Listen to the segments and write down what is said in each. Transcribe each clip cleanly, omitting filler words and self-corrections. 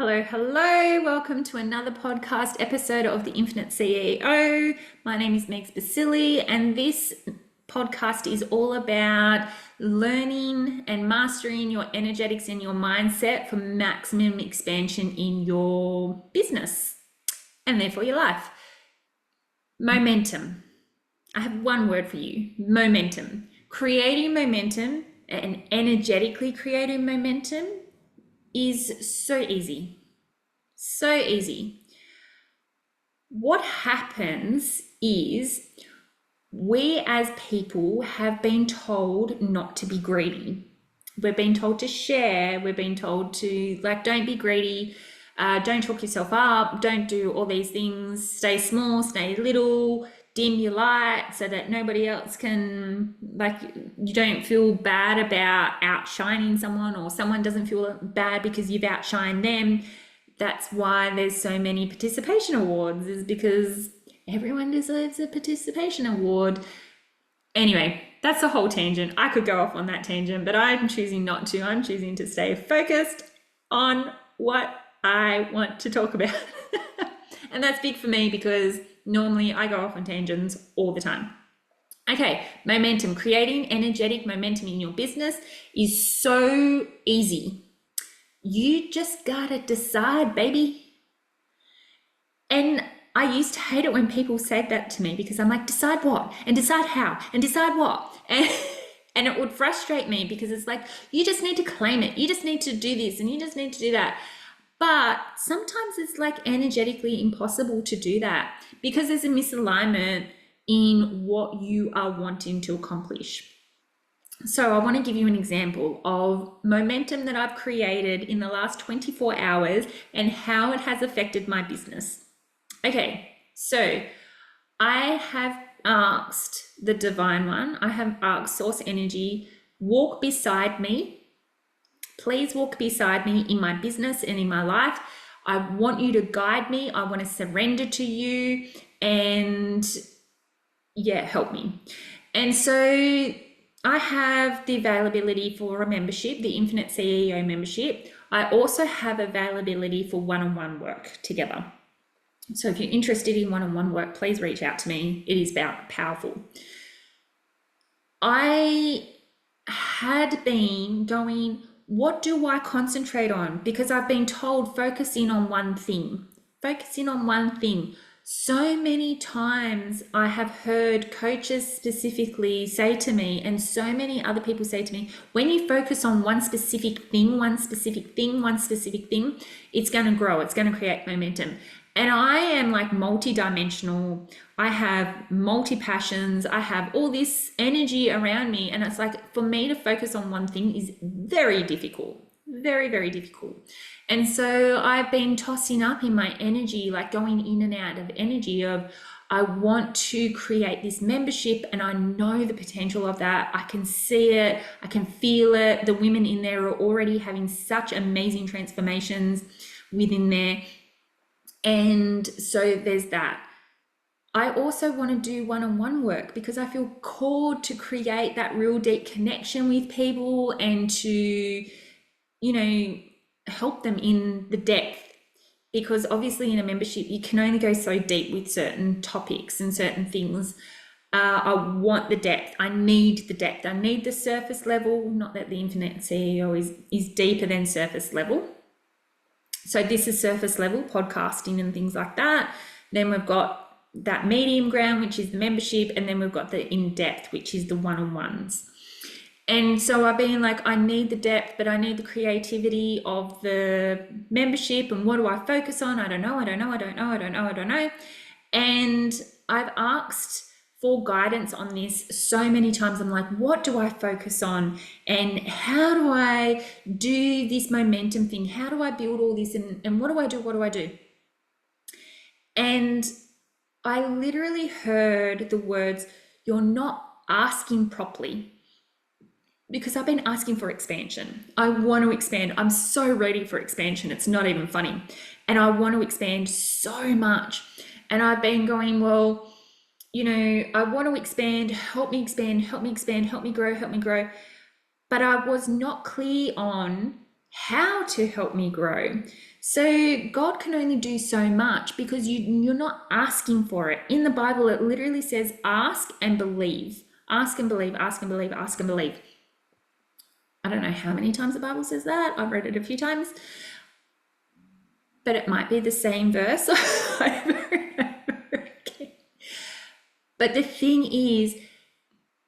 Hello, hello. Welcome to another podcast episode of The Infinite CEO. My name is Megs Basili, and this podcast is all about learning and mastering your energetics and your mindset for maximum expansion in your business and therefore your life. Momentum. I have one word for you: momentum. Creating momentum and energetically creating momentum is so easy. So easy. What happens is we as people have been told not to be greedy. We've been told to share. We've been told to don't be greedy. Don't talk yourself up. Don't do all these things. Stay small, stay little, dim your light so that nobody else can, you don't feel bad about outshining someone, or someone doesn't feel bad because you've outshined them. That's why there's so many participation awards, is because everyone deserves a participation award. Anyway, that's a whole tangent. I could go off on that tangent, but I'm choosing not to. I'm choosing to stay focused on what I want to talk about. And that's big for me because normally I go off on tangents all the time. Okay, momentum. Creating energetic momentum in your business is so easy. You just gotta decide, baby. And I used to hate it when people said that to me, because I'm like, decide what? And decide how? And decide what? And it would frustrate me, because it's like, you just need to claim it. You just need to do this and you just need to do that. But sometimes it's energetically impossible to do that, because there's a misalignment in what you are wanting to accomplish. So I want to give you an example of momentum that I've created in the last 24 hours and how it has affected my business. Okay, so I have asked the Divine One, I have asked Source Energy, walk beside me. Please walk beside me in my business and in my life. I want you to guide me. I want to surrender to you, and help me. And so I have the availability for a membership, the Infinite CEO membership. I also have availability for one-on-one work together. So if you're interested in one-on-one work, please reach out to me. It is powerful. I had been going, what do I concentrate on? Because I've been told, focus in on one thing. Focus in on one thing. So many times I have heard coaches specifically say to me, and so many other people say to me, when you focus on one specific thing, it's going to grow. It's going to create momentum. And I am multi-dimensional. I have multi-passions. I have all this energy around me. And it's for me to focus on one thing is very difficult. Very, very difficult. And so I've been tossing up in my energy, going in and out of energy of, I want to create this membership, and I know the potential of that. I can see it. I can feel it. The women in there are already having such amazing transformations within there. And so there's that. I also want to do one-on-one work, because I feel called to create that real deep connection with people and to, help them in the depth. Because obviously in a membership, you can only go so deep with certain topics and certain things. I want the depth. I need the depth. I need the surface level. Not that the Infinite CEO is deeper than surface level. So this is surface level podcasting and things like that. Then we've got that medium ground, which is the membership. And then we've got the in-depth, which is the one-on-ones. And so I've been I need the depth, but I need the creativity of the membership. And what do I focus on? I don't know. And I've asked for guidance on this so many times. I'm like, what do I focus on? And how do I do this momentum thing? How do I build all this? And what do I do? And I literally heard the words, you're not asking properly. Because I've been asking for expansion. I want to expand. I'm so ready for expansion. It's not even funny. And I want to expand so much. And I've been going, well, I want to expand, help me expand, help me grow. But I was not clear on how to help me grow. So God can only do so much because you're not asking for it. In the Bible, it literally says, ask and believe. Ask and believe, ask and believe, ask and believe. I don't know how many times the Bible says that. I've read it a few times. But it might be the same verse over and over again. But the thing is,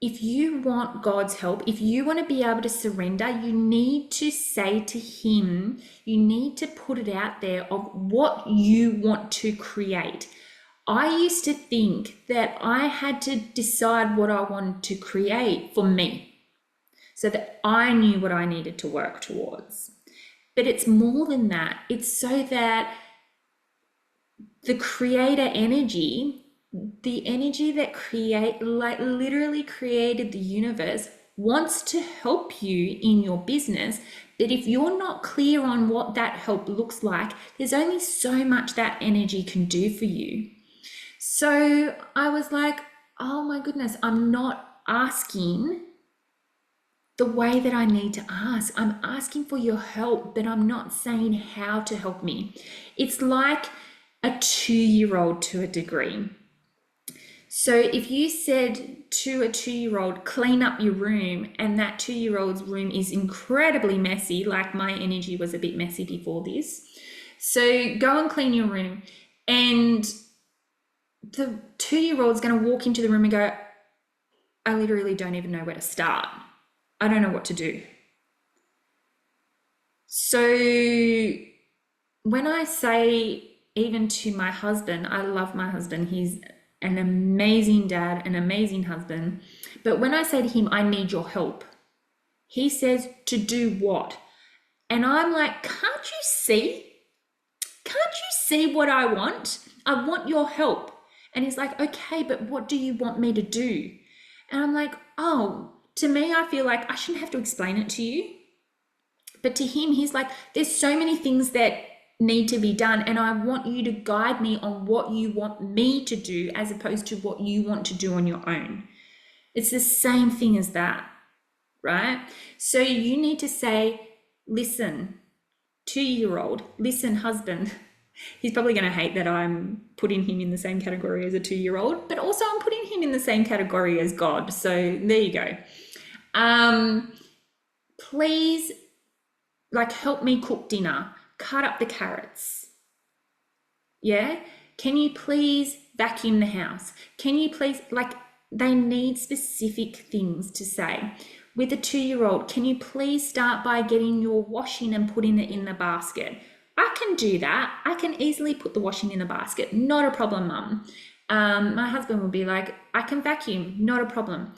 if you want God's help, if you want to be able to surrender, you need to say to Him, you need to put it out there of what you want to create. I used to think that I had to decide what I wanted to create for me so that I knew what I needed to work towards. But it's more than that. It's so that the creator energy, the energy that literally created the universe, wants to help you in your business. But if you're not clear on what that help looks like, there's only so much that energy can do for you. So I was like, oh my goodness, I'm not asking the way that I need to ask. I'm asking for your help, but I'm not saying how to help me. It's like a 2-year-old to a degree. So if you said to a 2-year-old, clean up your room, and that 2-year-old's room is incredibly messy, like my energy was a bit messy before this. So go and clean your room. And the 2-year-old's going to walk into the room and go, I literally don't even know where to start. I don't know what to do. So when I say, even to my husband, I love my husband. He's an amazing dad, an amazing husband. But when I say to him, I need your help, he says, to do what? And I'm like, can't you see? Can't you see what I want? I want your help. And he's like, okay, but what do you want me to do? And I'm like, oh, to me, I feel like I shouldn't have to explain it to you. But to him, he's like, there's so many things that need to be done, and I want you to guide me on what you want me to do as opposed to what you want to do on your own. It's the same thing as that, right? So you need to say, listen, 2-year-old, listen, husband. He's probably going to hate that I'm putting him in the same category as a 2-year-old, but also I'm putting him in the same category as God. So there you go. Please, help me cook dinner. Cut up the carrots. Yeah? Can you please vacuum the house? Can you please, they need specific things to say. With a 2-year-old, can you please start by getting your washing and putting it in the basket? I can do that. I can easily put the washing in the basket. Not a problem, Mum. My husband will be like, I can vacuum. Not a problem.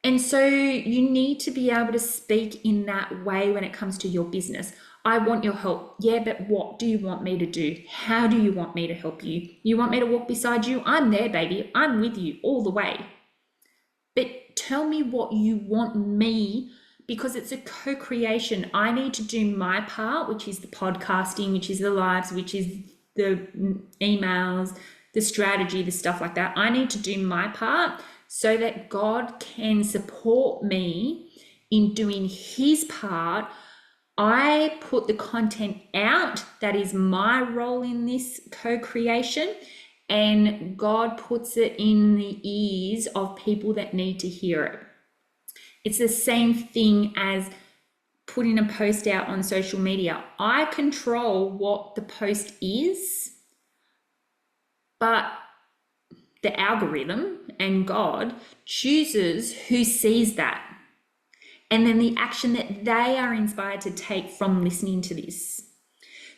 And so you need to be able to speak in that way when it comes to your business. I want your help. Yeah, but what do you want me to do? How do you want me to help you? You want me to walk beside you? I'm there, baby. I'm with you all the way. But tell me what you want me, because it's a co-creation. I need to do my part, which is the podcasting, which is the lives, which is the emails, the strategy, the stuff like that. I need to do my part so that God can support me in doing His part. I put the content out. That is my role in this co-creation, and God puts it in the ears of people that need to hear it. It's the same thing as putting a post out on social media. I control what the post is, but the algorithm and God chooses who sees that, and then the action that they are inspired to take from listening to this.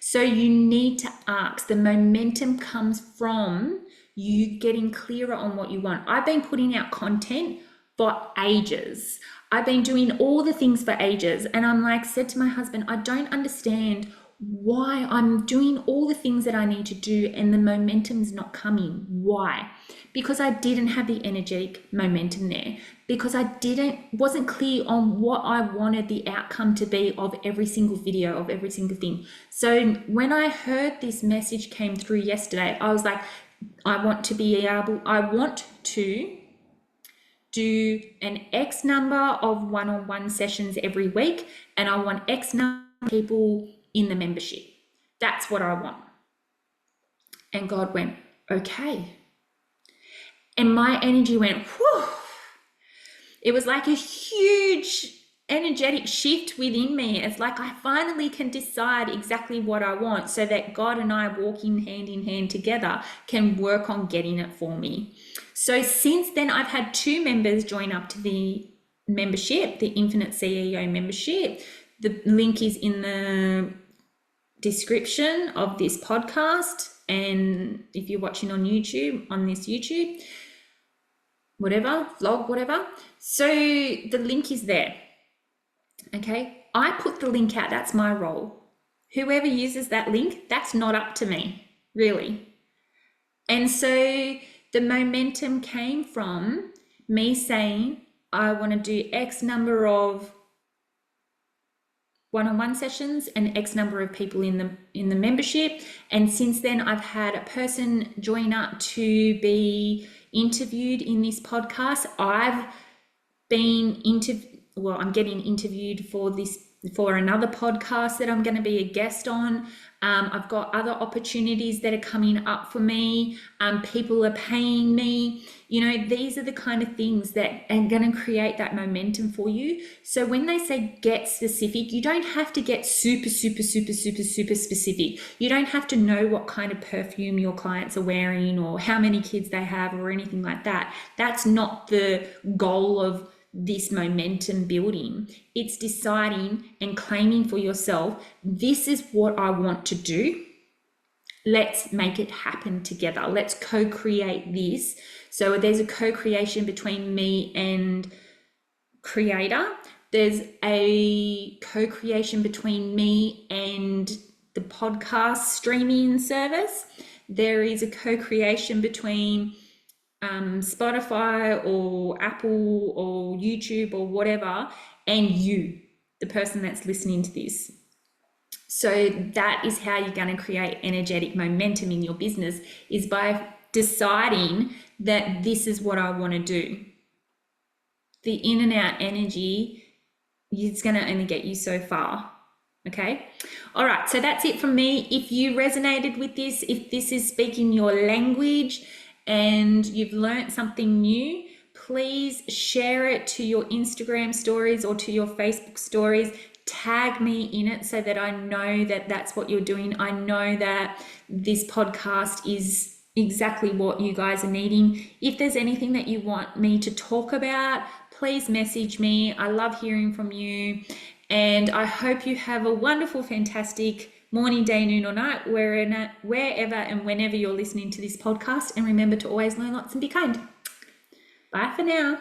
So you need to ask. The momentum comes from you getting clearer on what you want. I've been putting out content for ages. I've been doing all the things for ages. And I'm said to my husband, I don't understand why I'm doing all the things that I need to do and the momentum's not coming. Why? Because I didn't have the energetic momentum there, because I wasn't clear on what I wanted the outcome to be of every single video, of every single thing. So when I heard this message came through yesterday, I was like, I want to do an X number of one-on-one sessions every week, and I want X number people in the membership. That's what I want. And God went, okay. And my energy went, whew. It was like a huge energetic shift within me. It's like I finally can decide exactly what I want, so that God and I, walking hand in hand together, can work on getting it for me. So since then, I've had 2 members join up to the membership, the Infinite CEO membership. The link is in the description of this podcast, and if you're watching on YouTube, on this YouTube, whatever, vlog, whatever. So the link is there. Okay, I put the link out. That's my role. Whoever uses that link, that's not up to me, really. And so the momentum came from me saying, I want to do X number of one-on-one sessions and X number of people in the membership. And since then, I've had a person join up to be interviewed in this podcast. I've been I'm getting interviewed for another podcast that I'm going to be a guest on. I've got other opportunities that are coming up for me. People are paying me. These are the kind of things that are going to create that momentum for you. So when they say get specific, you don't have to get super, super, super, super, super specific. You don't have to know what kind of perfume your clients are wearing or how many kids they have or anything like that. That's not the goal of this momentum building. It's deciding and claiming for yourself, this is what I want to do. Let's make it happen together. Let's co-create this. So there's a co-creation between me and creator. There's a co-creation between me and the podcast streaming service. There is a co-creation between Spotify or Apple or YouTube or whatever, and you, the person that's listening to this. So that is how you're going to create energetic momentum in your business, is by deciding that this is what I want to do. The in and out energy is going to only get you so far. Okay. All right. So that's it from me. If you resonated with this, if this is speaking your language, and you've learned something new, please share it to your Instagram stories or to your Facebook stories. Tag me in it so that I know that that's what you're doing. I know that this podcast is exactly what you guys are needing. If there's anything that you want me to talk about, please message me. I love hearing from you. And I hope you have a wonderful, fantastic morning, day, noon, or night, wherever and whenever you're listening to this podcast. And remember to always learn lots and be kind. Bye for now.